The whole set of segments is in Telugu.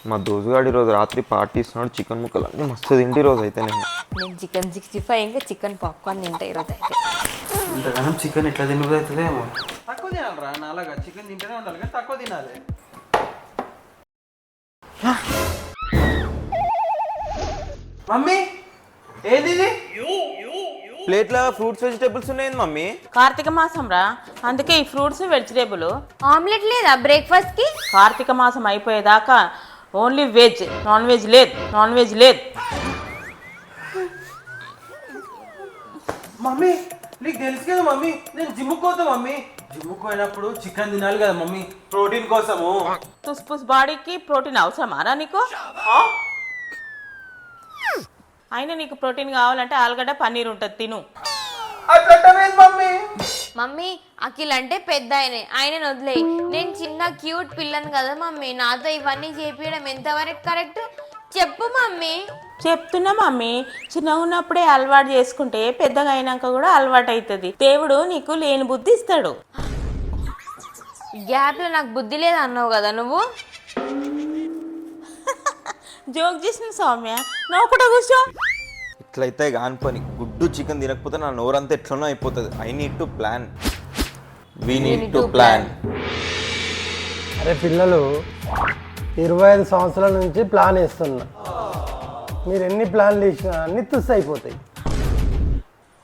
మా దోసుగాడు ఈరోజు రాత్రి పార్టీ ఇస్తున్నాడు. చికెన్ ముక్కలు అన్నీ మస్తు తింటే ఈరోజు అయితే నేను చికెన్ 65 ఇంకా చికెన్ పాప్కార్న్ తింటా ఈరోజు అయితే. ఇంతగానం చికెన్ ఎట్లా తినబుద్ధి అవుతుందేమో. తక్కువ తినాలరా, నాలాగా చికెన్ తింటేనే ఉండాలి కానీ తక్కువ తినాలి. మమ్మీ ఏది ఇది? ప్లేట్లో ఫ్రూట్స్ వెజిటేబుల్స్ ఉన్నాయి మమ్మీ. కార్తీక మాసం రా, అందుకే ఈ ఫ్రూట్స్ వెజిటేబుల్. ఆమ్లెట్ లేదా బ్రేక్ఫాస్ట్ కి? కార్తీక మాసం అయిపోయేదాకా ఓన్లీ వెజ్, నాన్ వెజ్ లేదు, నాన్ వెజ్ లేదు. మమ్మీ నీకు తెలుసు కదా మమ్మీ, నేను జిమ్కి పోతా మమ్మీ. జిమ్కి పోయినప్పుడు చికెన్ తినాలి కదా మమ్మీ, ప్రోటీన్ కోసము. తుస్పుస్ బాడీకి ప్రోటీన్ అవసరమారా నీకు? అయినా నీకు ప్రోటీన్ కావాలంటే ఆలుగడ్డ పన్నీర్ ఉంటుంది, తిను. మమ్మీ మమ్మీ అఖిల్ అంటే పెద్ద ఆయన వదిలే. నేను చిన్న క్యూట్ పిల్లను కదా మమ్మీ, నాతో ఇవన్నీ చేపించడం ఎంతవరకు కరెక్ట్ చెప్పు మమ్మీ. చెప్తున్నా మమ్మీ, చిన్నగా ఉన్నప్పుడే అలవాటు చేసుకుంటే పెద్దగా అయినాక కూడా అలవాటు అవుతుంది. దేవుడు నీకు లేని బుద్ధి ఇస్తాడు. గ్యాప్ లో నాకు బుద్ధి లేదు అన్నావు కదా నువ్వు. జోక్ చేసిన సౌమ్య, నువ్వు కూడా కూర్చో. ఇట్లయితే కాని పని, గుడ్డు చికెన్ తినకపోతే నా నోరంతా ఎట్లనో అయిపోతుంది. I need to plan, we need to plan. అరే పిల్లలు, 25 సంవత్సరాల నుంచి ప్లాన్ వేస్తున్నా. మీరు ఎన్ని ప్లాన్లు వేసినా అన్ని తుస్సు అయిపోతాయి.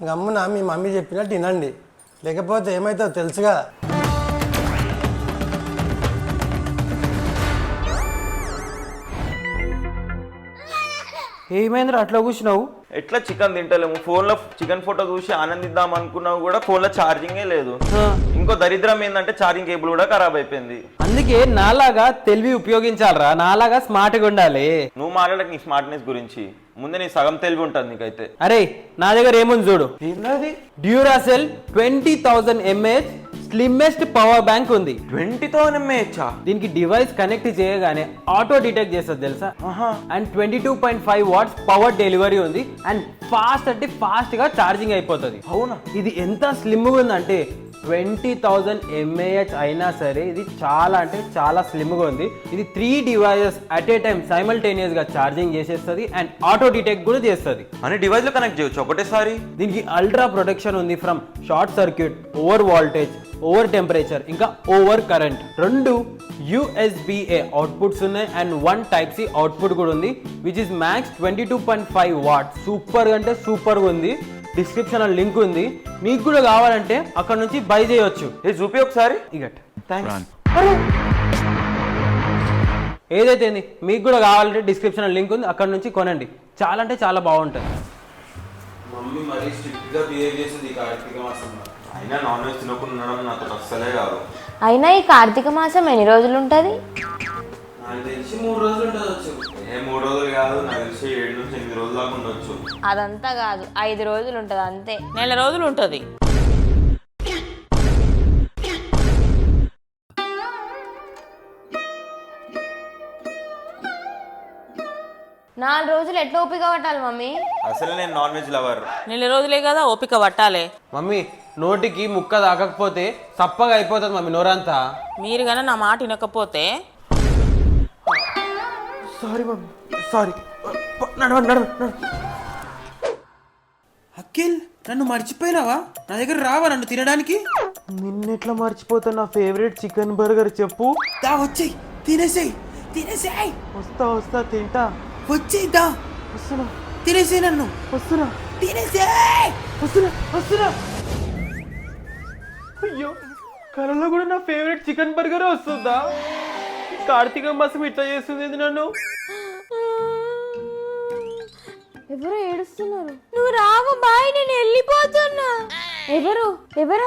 గమ్మున మీ మమ్మీ చెప్పినట్టు వినండి, లేకపోతే ఏమవుతుందో తెలుసుగా. ఏమైందిరా అట్లా కూర్చున్నావు? ఎట్లా చికెన్ తింటలేము, ఫోన్లో చికెన్ ఫోటో చూసి ఆనందిద్దాం అనుకున్నావు కూడా ఫోన్లో ఛార్జింగే లేదు. ఇంకో దరిద్రం ఏంటంటే ఛార్జింగ్ కేబుల్ కూడా ఖరాబ్ అయిపోయింది. అందుకే నాలాగా తెలివి ఉపయోగించాలరా, నాలాగా స్మార్ట్గా ఉండాలి. నువ్వు మాట్లాడక నీ స్మార్ట్నెస్ గురించి ముందే నీ సగం తెలివి ఉంటుంది నీకైతే. అరే నా దగ్గర ఏముంది చూడు, ఏంటది? Duracell 20,000 mAh slimmest power bank ఉంది. 20,000 mAh? దీనికి డివైస్ కనెక్ట్ చేయగానే ఆటో డిటెక్ట్ చేస్తుంది తెలుసా. అండ్ 22.5 వాట్స్ పవర్ డెలివరీ ఉంది. అండ్ ఫాస్ట్ అంటే ఫాస్ట్ గా ఛార్జింగ్ అయిపోతుంది. అవునా? ఇది ఎంత స్లిమ్గా ఉందంటే 20,000 mAh అయినా సరే ఇది చాలా అంటే చాలా స్లిమ్గా ఉంది. ఇది 3 devices at a time simultaneous గా ఛార్జింగ్ చేసేస్తుంది అండ్ ఆటో డిటెక్ట్ కూడా చేస్తుంది. అని డివైస్ లో కనెక్ట్ చేయొచ్చు ఒకటేసారి. దీనికి అల్ట్రా ప్రొటెక్షన్ ఉంది from short circuit, over voltage, over temperature, ఇంకా ఓవర్ కరెంట్. 2 USB-A అవుట్పుట్స్ ఉన్నాయి అండ్ 1 Type-C అవుట్పుట్ కూడా ఉంది, which is max 22.5 watts. Super అంటే సూపర్ గా ఉంది. డిస్క్రిప్షన్ లో లింక్ ఉంది, మీకు కూడా కావాలంటే అక్కడ నుంచి బై చేయొచ్చు. చూపి ఒకసారి. ఇగట్ ఏదైతే మీకు కూడా కావాలంటే డిస్క్రిప్షన్ లో లింక్ ఉంది, అక్కడ నుంచి కొనండి. చాలా అంటే చాలా బాగుంటుంది. మమ్మీ మరీ స్ట్రిక్ట్ గా బిహేవ్ చేసింది ఈ కార్తీక మాసంలో. అయినా నాన్ వెజ్ తినకుండా ఉండడం నాతో అస్సలే కాదు. అయినా ఈ కార్తీక మాసం ఎన్ని రోజులు ఉంటుంది? నాకు తెలిసి 3 రోజులు ఉండవచ్చు. 3 రోజులు కాదు, నాకు తెలిసి 7 నుంచి 8 రోజుల దాకా ఉండొచ్చు. అదంతా కాదు, 5 రోజులు ఉంటుంది అంతే. నెల రోజులు ఉంటుంది. నాలుగు రోజులు ఎట్లా ఓపిక పట్టాలి మమ్మీ? అసలు నేను నాన్ వెజ్ లవర్. నెల రోజులే కదా ఓపిక పట్టాలి. మమ్మీ నోటికి ముక్క తాకకపోతే చప్పగా అయిపోతుంది మమ్మీ నోరంతా. మీరు కానీ నా మాట వినకపోతే. Sorry mummy, sorry. నడవండి. అఖిల్, నన్ను మర్చిపోయినావా? నా దగ్గర రావా నన్ను తినడానికి? నిన్నెట్లా మర్చిపోతా? నా ఫేవరెట్ చికెన్ బర్గర్ చెప్పు. దా వచ్చేయ్, తినేసేయ్. వస్తా తింటా. వచ్చేయ్, దా వస్తున్నా తినేసేయ్, నన్ను వస్తున్నా తినేసేయ్. వస్తున్నా. అయ్యో, కలలో కూడా నా ఫేవరెట్ చికెన్ బర్గర్ వస్తుందా? కార్తీక మాసం ఇట్లా చేస్తుంది నన్ను. ఎవరో ఏడుస్తున్నారు. నువ్వు రావు బాయ్, నేను వెళ్ళిపోతున్నా. ఎవరు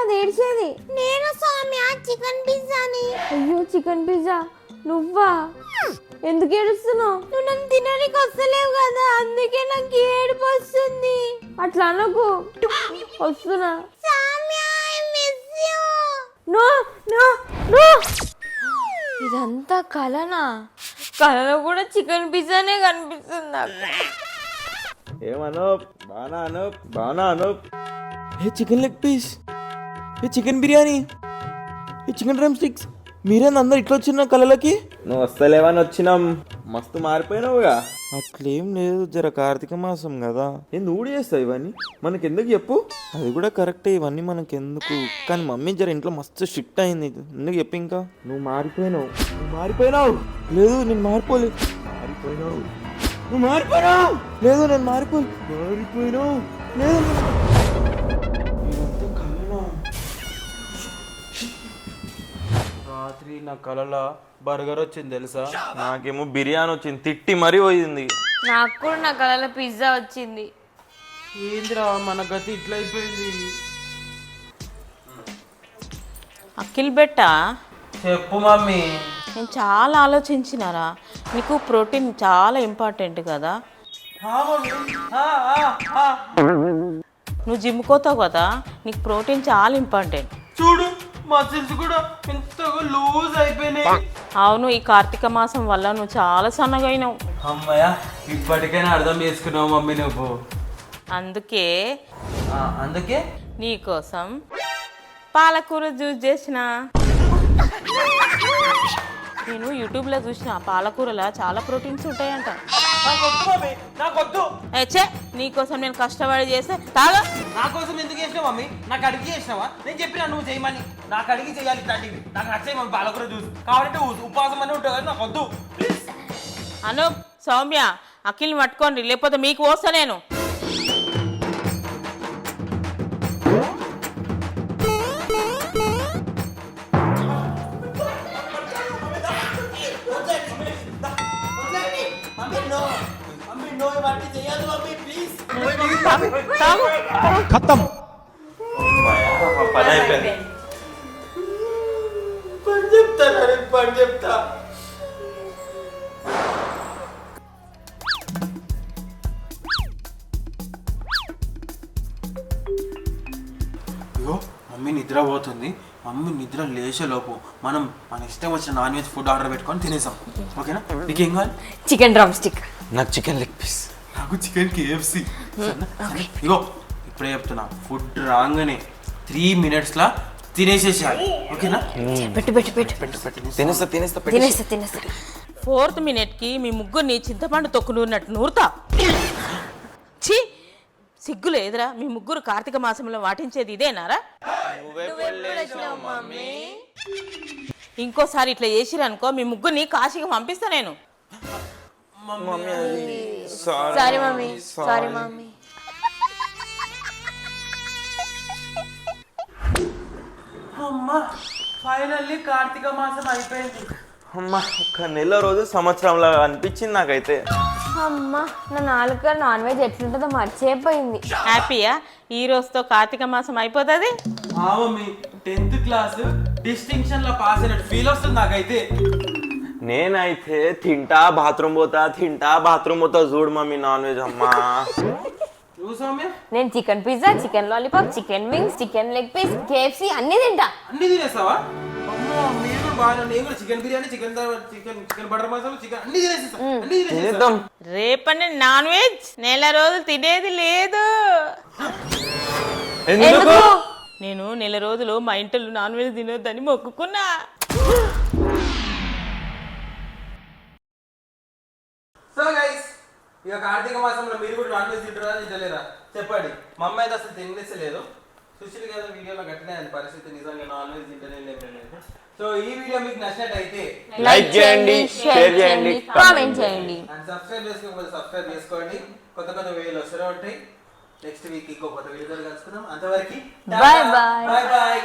అది ఏడ్చేది? నేను సౌమ్య, చికెన్ పిజ్జాని. అయ్యో చికెన్ పిజ్జా నువ్వా? ఎందుకు ఏడుస్తున్నావు? నువ్వు నన్ను తినడానికి వస్తలేవు కదా, అందుకే నాకు ఏడుపు వస్తుంది. అట్లా అనకు. వస్తున్నా. ఇదంతా కలనా? కలలో కూడా చికెన్ పిజ్జానే కనిపిస్తుంది నాకు. ఏమనోప్, బానా అనోప్. ఏ చికెన్ లెగ్ పీస్, ఏ చికెన్ బిర్యానీ, ఏ చికెన్ డ్రమ్ స్టిక్స్, మీరేంది అందరు ఇట్లా వచ్చిన కళలకి? నువ్వు వస్తలేవని వచ్చినాం. మస్తు మారిపోయినావుగా. అట్లేం లేదు, జర కార్తీక మాసం కదా. నువ్వు చేస్తావు ఇవన్నీ మనకి ఎందుకు చెప్పు? అది కూడా కరెక్టే, ఇవన్నీ మనకి ఎందుకు. కానీ మమ్మీ జర ఇంట్లో మస్తు స్ట్రిక్ట్ అయింది, ఎందుకు చెప్పు. ఇంకా నువ్వు మారిపోయినావు. లేదు నేను మారిపోలేదు. నువ్వు మారిపోయినావు. లేదు నేను మారిపోయినావు. లేదు రాత్రి నా కలలో బర్గర్ వచ్చింది తెలుసా? నాకేమో బిర్యానీ వచ్చింది, తిట్టి మరీ పోయింది. నాకు కూడా నా కళలో పిజ్జా వచ్చింది. ఏంద్రా మన గతి ఇట్లా అయిపోయింది. అఖిల్ బెట్ట, చెప్పు మమ్మీ. నేను చాలా ఆలోచించినారా, నీకు ప్రోటీన్ చాలా ఇంపార్టెంట్ కదా. నువ్వు జిమ్ కోతావు కదా, నీకు ప్రోటీన్ చాలా ఇంపార్టెంట్. చూడు మసిల్స్ కూడా ఎంతగా లూజ్ అయిపోయినాయి. అవును, ఈ కార్తీక మాసం వల్ల నువ్వు చాలా సన్నగైనావు. అమ్మయ్య, ఇప్పటికైనా అర్థం చేసుకున్నావు మమ్మీ నువ్వు. అందుకే నీకోసం పాలకూర జ్యూస్ చేసిన. నేను యూట్యూబ్లో చూసిన పాలకూరలో చాలా ప్రోటీన్స్ ఉంటాయంట. ఛే, నీకోసం నేను కష్టపడి చేస్తే తాగా. నా కోసం ఎందుకు చేసినావు మమ్మీ? నాకు అడిగి చేసినావా? నేను చెప్పినా నువ్వు చేయమని. నాకు అడిగి చేయాలి ఇట్లాంటివి. నాకు నచ్చాయి మమ్మీ పాలకూర జ్యూస్. కాబట్టి ఉపవాసం అని ఉంటుంది, నాకు వద్దు ప్లీజ్. అను, సౌమ్య, అఖిల్ని పట్టుకోండి, లేకపోతే మీకు వస్తా నేను. ఖతం. పని అయిపోయింది. పని చెప్తా. అయ్యో మమ్మీ నిద్ర పోతుంది. మమ్మీ నిద్ర లేచేలోపు మనం మన ఇష్టం వచ్చిన నాన్ వెజ్ ఫుడ్ ఆర్డర్ పెట్టుకొని తినేసాం. ఓకేనా? నీకేం కావాలి? Chicken drum stick. నాకు చికెన్ లెగ్ పీస్. నాకు చికెన్ KFC. ఇగో ఇప్పుడే చెప్తున్నా, ఫుడ్ రాగానే 3 minutes తినేసేసేయాలి. ఓకేనా? తినేస్తా. 4th minute మీ ముగ్గురిని చింతపండు తొక్కు నూరినట్టు నూరుతా. ఛీ, సిగ్గు లేదురా? మీ ముగ్గురు కార్తీక మాసంలో వాటించేది ఇదేనారా? ఇంకోసారి ఇట్లా చేసిరనుకో, మీ ముగ్గురిని కాశీకి పంపిస్తా నేను. Sorry mummy. అమ్మా, ఫైనల్లీ కార్తీక మాసం అయిపోయింది. అమ్మా, ఒక నెల రోజు సంవత్సరంలా అనిపించింది నాకైతే. అమ్మా, నా నాలుక నాన్ వెజ్ ఎట్లుంటుందో మర్చిపోయింది. హ్యాపీయా? ఈ రోజుతో కార్తీక మాసం అయిపోతుంది. మమ్మీ 10th క్లాస్ డిస్టింక్షన్ లో పాస్ అయినట్టు ఫీల్ వస్తుంది నాకైతే. నేనైతే తింటా బాత్రూమ్ పోతా చూడు మమ్మీ నాన్ వెజ్. అమ్మా నువ్వు సౌమ్య? నేను chicken pizza, chicken lollipop, chicken wings, chicken leg piece, KFC అన్ని తింటా. అన్ని తినేస్తావా? అమ్మో, మీరు కూడా బాగా. నేను కూడా chicken biryani, chicken butter masala, chicken అన్ని తినేస్తాం. రేపటి నాన్ వెజ్ నెల రోజులు తినేది లేదు. ఎందుకు? నేను నెల రోజులు మా ఇంట్లో నాన్ వెజ్ తినొద్దని మొక్కుకున్నా. సో గైస్, ఇక కార్తీక మాసంలో మీరు కూడా నాన్ వెజ్ తింటారా తింటలేరా చెప్పండి. మా అమ్మాయి అయితే అసలు తినేసలేదు. చూసి కదా వీడియోలో గట్టినే పరిస్థితి, నిజంగా నాన్ వెజ్ తింటనే లేదు. సో ఈ వీడియో మీకు నచ్చినట్టయితే లైక్ చేయండి, షేర్ చేయండి, కామెంట్ చేయండి. అండ్ సబ్స్క్రైబ్ చేసుకోకపోతే సబ్స్క్రైబ్ చేసుకోండి. కొత్త వీడియోలు వస్తూనే ఉంటాయి. నెక్స్ట్ వీక్ ఇంకో కొత్త వీడియో కలుసుకుందాం. అంతవరకు Bye bye. బాయ్.